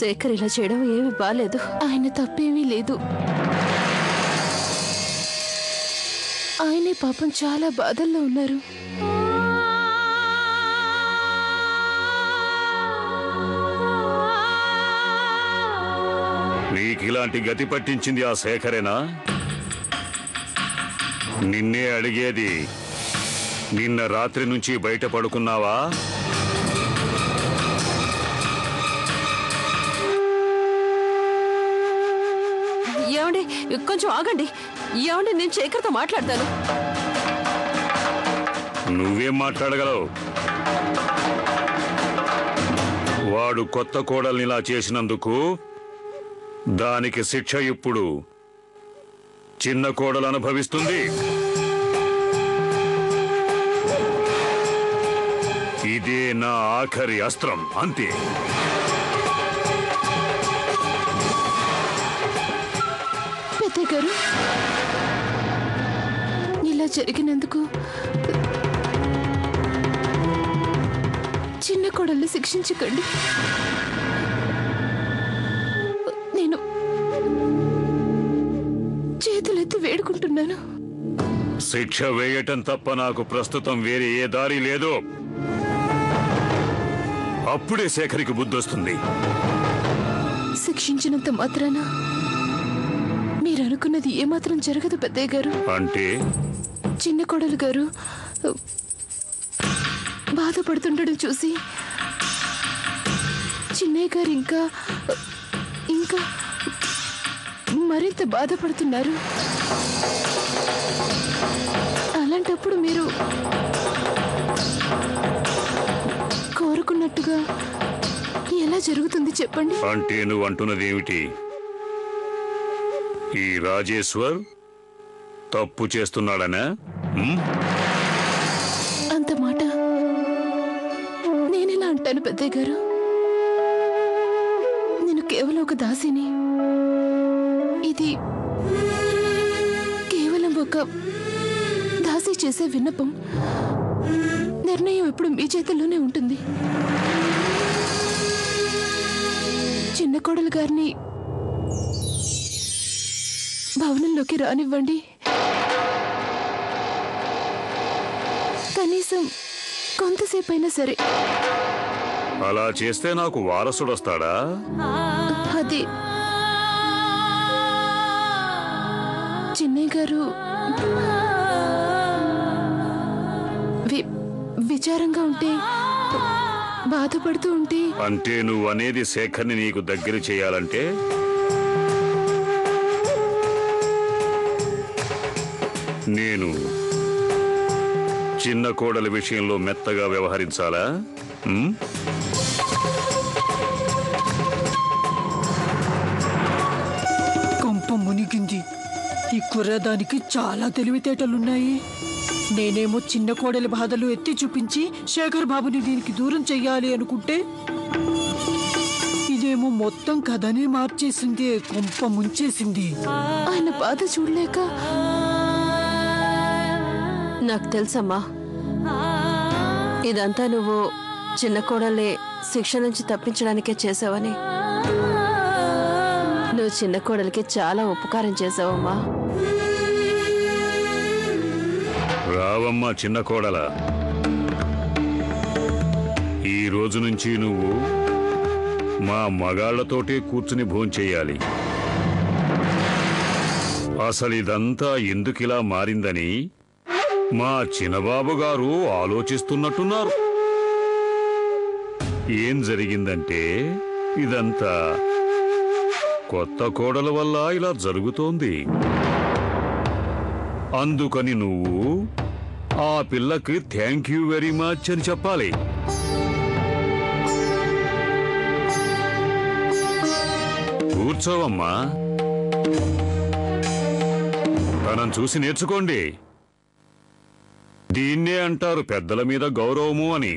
శేఖర్ ఇలా చేయడం ఏమీ బాలేదు. ఆయన తప్పేమీ లేదు. ఆయనే పాపం చాలా బాధల్లో ఉన్నారు. నీకిలాంటి గతి పట్టించింది ఆ శేఖరేనా? నిన్నే అడిగేది, నిన్న రాత్రి నుంచి బయట పడుకున్నావా? ఏమండి, కొంచెం ఆగండి. ఏమండి, నేను శేఖర్తో మాట్లాడతాను. నువ్వేం మాట్లాడగలవు? వాడు కొత్త కోడల్ని ఇలా చేసినందుకు దానికి శిక్ష ఇప్పుడు చిన్న కోడలు అనుభవిస్తుంది. ఇదే నా ఆఖరి అస్త్రం, అంతే. పెద్దయ్య గారు, ఇలా జరిగినందుకు చిన్న కోడల్ని శిక్షించకండి. నేను చేతులెత్తి వేడుకుంటున్నాను. శిక్ష వేయటం తప్ప నాకు ప్రస్తుతం వేరే ఏ దారి లేదు. అప్పుడే శేఖరికి బుద్ధొస్తుంది. శిక్షించినంత మాత్రాన మీరు అనుకున్నది ఏమాత్రం జరగదు పెద్దయ్య గారు. అంటే చిన్న కోడలు గారు బాధపడుతుండడం చూసి చిన్నయ్య గారు ఇంకా ఇంకా మరింత బాధపడుతున్నారు. అలాంటప్పుడు మీరు కోరుకున్నట్టుగా ఎలా జరుగుతుంది చెప్పండి? అంటే నువ్వు అంటున్నదేమిటి? ఈ రాజేశ్వర్ తప్పు చేస్తున్నాడనా? అంత మాట నేనెలా అంటాను పెద్దయ్య గారు? నేను కేవలం ఒక దాసిని. ఇది కేవలం ఒక దాసి చేసే విన్నపం. నిర్ణయం ఎప్పుడు మీ చేతుల్లోనే ఉంటుంది. చిన్న కోడలు గారిని భవనంలోకి రానివ్వండి. కనీసం కొంతసేపైనా సరే. అలా చేస్తే నాకు వారసుడొస్తాడా? అది చిన్నయ్య గారు విచారంగా ఉంటే, బాధపడుతూ ఉంటే. అంటే నువ్వు అనేది శేఖర్ని నీకు దగ్గర చేయాలంటే నేను చిన్న కోడల విషయంలో మెత్తగా వ్యవహరించాలా? కంప మునిగింది. ఈ కుర్రదానికి చాలా తెలివితేటలున్నాయి. నేనేమో చిన్న కోడలి బాధలు ఎత్తి చూపించి శేఖర్ బాబుని దీనికి దూరం చెయ్యాలి అనుకుంటే ఇదేమో మొత్తం కథనే మార్చేసింది, కొంప ముంచేసింది. ఆయన బాధ చూడలేక. నాకు తెలుసమ్మా, ఇదంతా నువ్వు చిన్న కోడల్ని శిక్ష నుంచి తప్పించడానికే చేసావని. నువ్వు చిన్న కోడలికి చాలా ఉపకారం చేసావమ్మా. రావమ్మా చిన్న కోడల, ఈ రోజు నుంచి నువ్వు మా మగాళ్లతోటే కూర్చుని భోంచెయ్యాలి. అసలు ఇదంతా ఎందుకిలా మారిందని మా చిన్నబాబు గారు ఆలోచిస్తున్నట్టున్నారు. ఏం జరిగిందంటే ఇదంతా కొత్త కోడల వల్ల ఇలా జరుగుతోంది. అందుకని నువ్వు ఆ పిల్లకి థ్యాంక్ యూ వెరీ మచ్ అని చెప్పాలి. కూర్చోవమ్మా, తనను చూసి నేర్చుకోండి. దీన్నే అంటారు పెద్దల మీద గౌరవము అని.